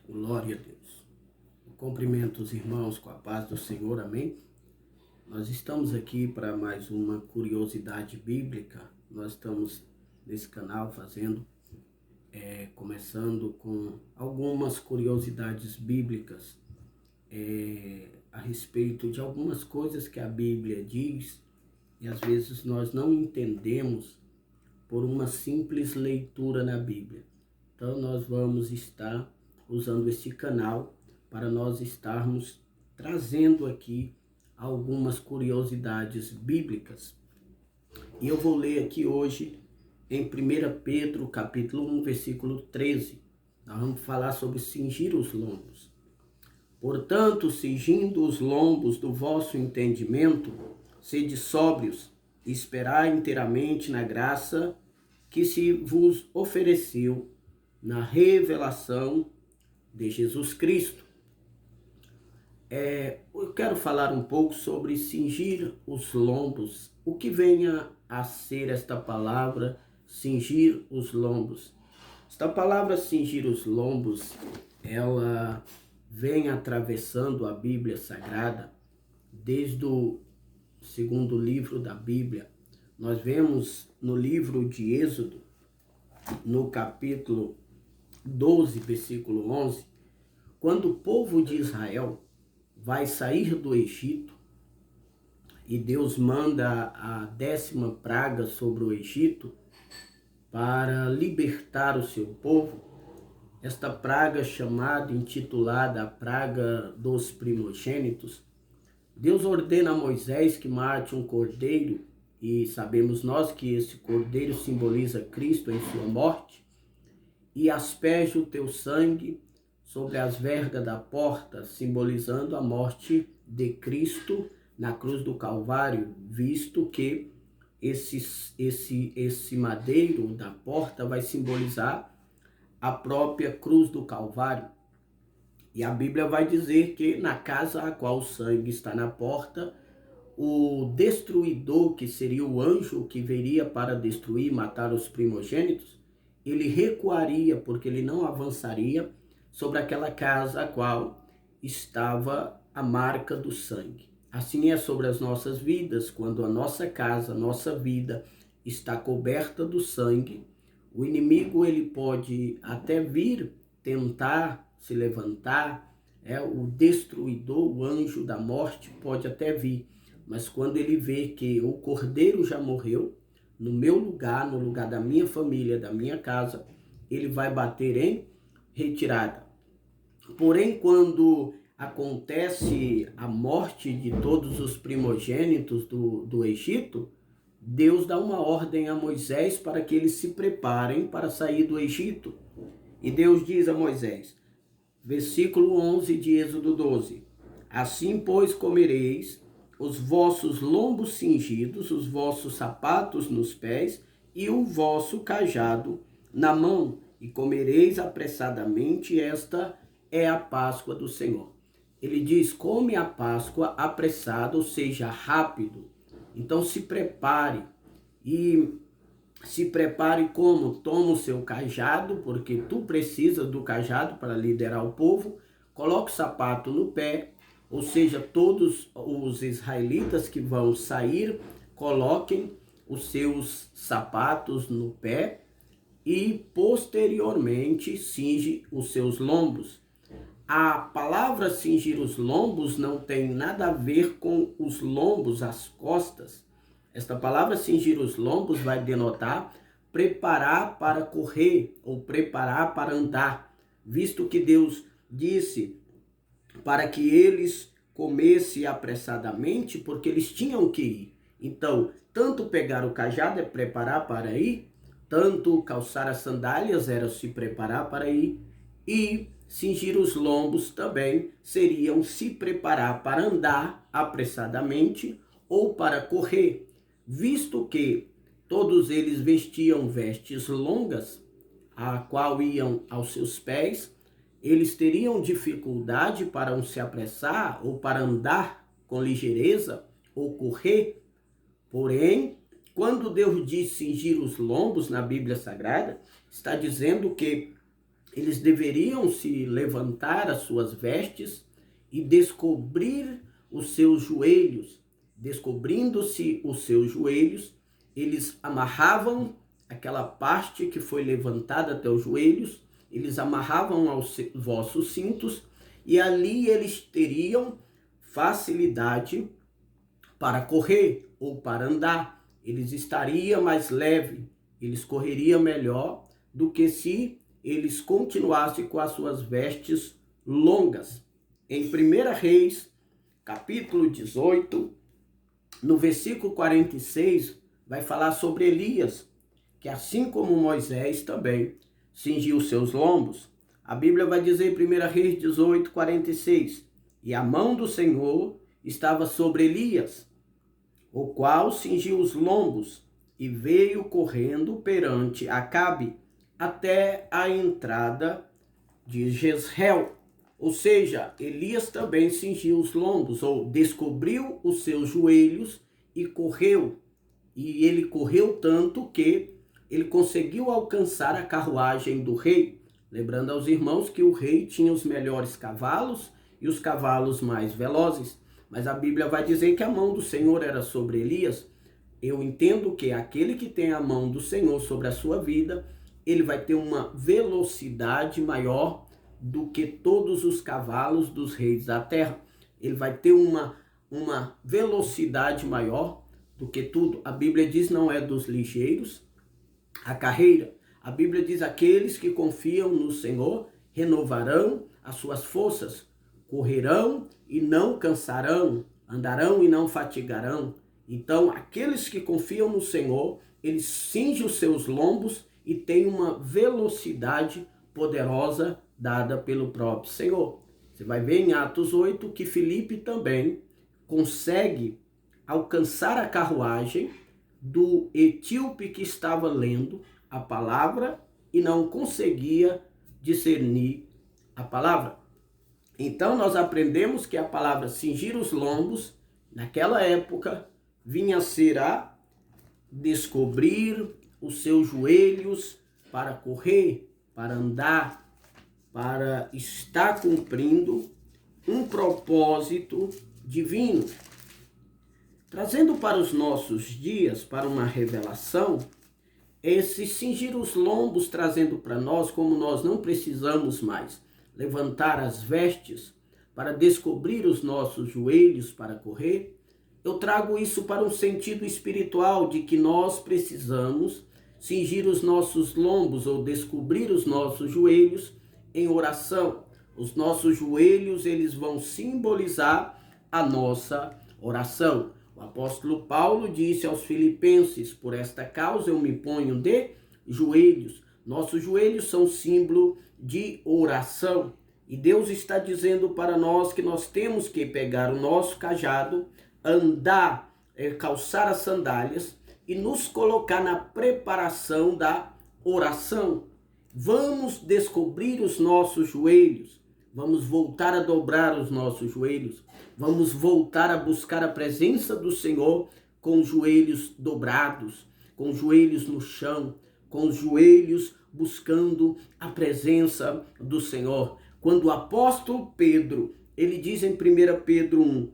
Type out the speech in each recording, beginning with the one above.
Glória a Deus. Eu cumprimento os irmãos com a paz do Senhor, amém? Nós estamos aqui para mais uma curiosidade bíblica. Nós estamos nesse canal começando com algumas curiosidades bíblicas a respeito de algumas coisas que a Bíblia diz e às vezes nós não entendemos por uma simples leitura na Bíblia. Então nós vamos estar usando este canal para nós estarmos trazendo aqui algumas curiosidades bíblicas. E eu vou ler aqui hoje em 1 Pedro, capítulo 1, versículo 13. Nós vamos falar sobre cingir os lombos. Portanto, cingindo os lombos do vosso entendimento, sede sóbrios e esperai inteiramente na graça que se vos ofereceu na revelação de Jesus Cristo. Eu quero falar um pouco sobre cingir os lombos. O que venha a ser esta palavra, cingir os lombos? Esta palavra, cingir os lombos, ela vem atravessando a Bíblia Sagrada desde o segundo livro da Bíblia. Nós vemos no livro de Êxodo, no capítulo 12, versículo 11, quando o povo de Israel vai sair do Egito e Deus manda a 10ª praga sobre o Egito para libertar o seu povo. Esta praga intitulada a praga dos primogênitos, Deus ordena a Moisés que mate um cordeiro, e sabemos nós que esse cordeiro simboliza Cristo em sua morte, e asperge o teu sangue sobre as vergas da porta, simbolizando a morte de Cristo na cruz do Calvário, visto que esse madeiro da porta vai simbolizar a própria cruz do Calvário. E a Bíblia vai dizer que na casa a qual o sangue está na porta, o destruidor, que seria o anjo que viria para destruir e matar os primogênitos, ele recuaria, porque ele não avançaria sobre aquela casa a qual estava a marca do sangue. Assim é sobre as nossas vidas. Quando a nossa casa, a nossa vida está coberta do sangue, o inimigo ele pode até vir tentar se levantar, o destruidor, o anjo da morte pode até vir, mas quando ele vê que o cordeiro já morreu, no meu lugar, no lugar da minha família, da minha casa, ele vai bater em retirada. Porém, quando acontece a morte de todos os primogênitos do Egito, Deus dá uma ordem a Moisés para que eles se preparem para sair do Egito. E Deus diz a Moisés, versículo 11 de Êxodo 12, assim, pois, comereis os vossos lombos cingidos, os vossos sapatos nos pés e o vosso cajado na mão, e comereis apressadamente, esta é a Páscoa do Senhor. Ele diz, come a Páscoa apressado, ou seja, rápido. Então se prepare. E se prepare como? Toma o seu cajado, porque tu precisa do cajado para liderar o povo. Coloque o sapato no pé, ou seja, todos os israelitas que vão sair, coloquem os seus sapatos no pé e posteriormente cinge os seus lombos. A palavra cingir os lombos não tem nada a ver com os lombos, as costas. Esta palavra cingir os lombos vai denotar preparar para correr ou preparar para andar, visto que Deus disse para que eles comessem apressadamente, porque eles tinham que ir. Então, tanto pegar o cajado é preparar para ir, tanto calçar as sandálias era se preparar para ir, e cingir os lombos também seriam se preparar para andar apressadamente ou para correr, visto que todos eles vestiam vestes longas, a qual iam aos seus pés, eles teriam dificuldade para se apressar ou para andar com ligeireza ou correr. Porém, quando Deus diz cingir os lombos na Bíblia Sagrada, está dizendo que eles deveriam se levantar as suas vestes e descobrir os seus joelhos. Descobrindo-se os seus joelhos, eles amarravam aquela parte que foi levantada até os joelhos, eles amarravam aos vossos cintos, e ali eles teriam facilidade para correr ou para andar. Eles estariam mais leves, eles correriam melhor do que se eles continuassem com as suas vestes longas. Em 1 Reis, capítulo 18, no versículo 46, vai falar sobre Elias, que assim como Moisés também cingiu seus lombos. A Bíblia vai dizer em 1 Reis 18, 46, e a mão do Senhor estava sobre Elias, o qual cingiu os lombos e veio correndo perante Acabe até a entrada de Jezreel. Ou seja, Elias também cingiu os lombos, ou descobriu os seus joelhos e correu. E ele correu tanto que ele conseguiu alcançar a carruagem do rei. Lembrando aos irmãos que o rei tinha os melhores cavalos e os cavalos mais velozes. Mas a Bíblia vai dizer que a mão do Senhor era sobre Elias. Eu entendo que aquele que tem a mão do Senhor sobre a sua vida, ele vai ter uma velocidade maior do que todos os cavalos dos reis da terra. Ele vai ter uma velocidade maior do que tudo. A Bíblia diz não é dos ligeiros a carreira. A Bíblia diz aqueles que confiam no Senhor renovarão as suas forças, correrão e não cansarão, andarão e não fatigarão. Então, aqueles que confiam no Senhor, eles cingem os seus lombos e têm uma velocidade poderosa dada pelo próprio Senhor. Você vai ver em Atos 8 que Filipe também consegue alcançar a carruagem do etíope que estava lendo a palavra e não conseguia discernir a palavra. Então nós aprendemos que a palavra cingir os lombos, naquela época, vinha a ser a descobrir os seus joelhos para correr, para andar, para estar cumprindo um propósito divino. Trazendo para os nossos dias, para uma revelação, esse cingir os lombos trazendo para nós como nós não precisamos mais levantar as vestes para descobrir os nossos joelhos para correr. Eu trago isso para um sentido espiritual de que nós precisamos cingir os nossos lombos ou descobrir os nossos joelhos em oração. Os nossos joelhos, eles vão simbolizar a nossa oração. O apóstolo Paulo disse aos filipenses, por esta causa eu me ponho de joelhos. Nossos joelhos são símbolo de oração. E Deus está dizendo para nós que nós temos que pegar o nosso cajado, andar, calçar as sandálias e nos colocar na preparação da oração. Vamos descobrir os nossos joelhos. Vamos voltar a dobrar os nossos joelhos. Vamos voltar a buscar a presença do Senhor com os joelhos dobrados, com os joelhos no chão, com os joelhos buscando a presença do Senhor. Quando o apóstolo Pedro, ele diz em 1 Pedro 1,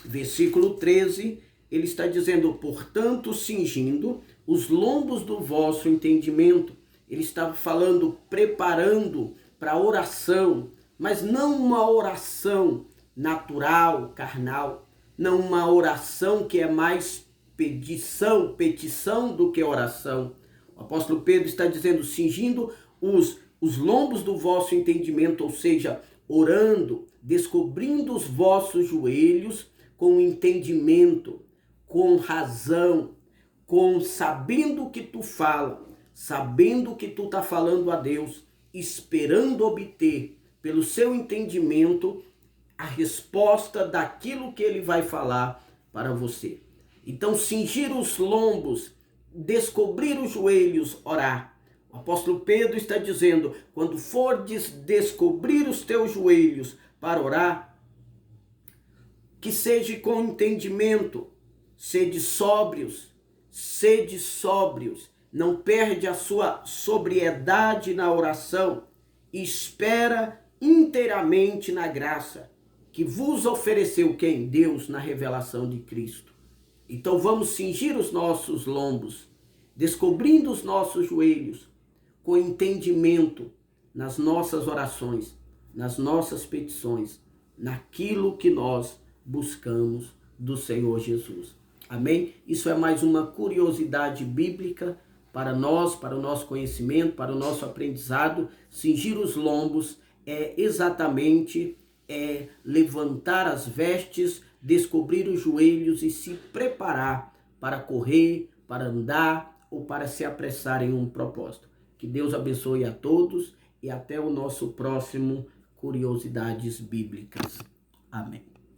versículo 13, ele está dizendo, portanto, cingindo os lombos do vosso entendimento. Ele estava falando, preparando para a oração, mas não uma oração natural, carnal, não uma oração que é mais petição do que oração. O apóstolo Pedro está dizendo, cingindo os lombos do vosso entendimento, ou seja, orando, descobrindo os vossos joelhos com entendimento, com razão, com sabendo o que tu fala, sabendo o que tu está falando a Deus, esperando obter pelo seu entendimento a resposta daquilo que ele vai falar para você. Então, cingir os lombos, descobrir os joelhos, orar. O apóstolo Pedro está dizendo, quando fordes descobrir os teus joelhos para orar, que seja com entendimento, sede sóbrios, não perde a sua sobriedade na oração espera inteiramente na graça que vos ofereceu quem? Deus, na revelação de Cristo. Então vamos cingir os nossos lombos, descobrindo os nossos joelhos, com entendimento nas nossas orações, nas nossas petições, naquilo que nós buscamos do Senhor Jesus. Amém? Isso é mais uma curiosidade bíblica para nós, para o nosso conhecimento, para o nosso aprendizado. Cingir os lombos é exatamente levantar as vestes, descobrir os joelhos e se preparar para correr, para andar ou para se apressar em um propósito. Que Deus abençoe a todos e até o nosso próximo Curiosidades Bíblicas. Amém.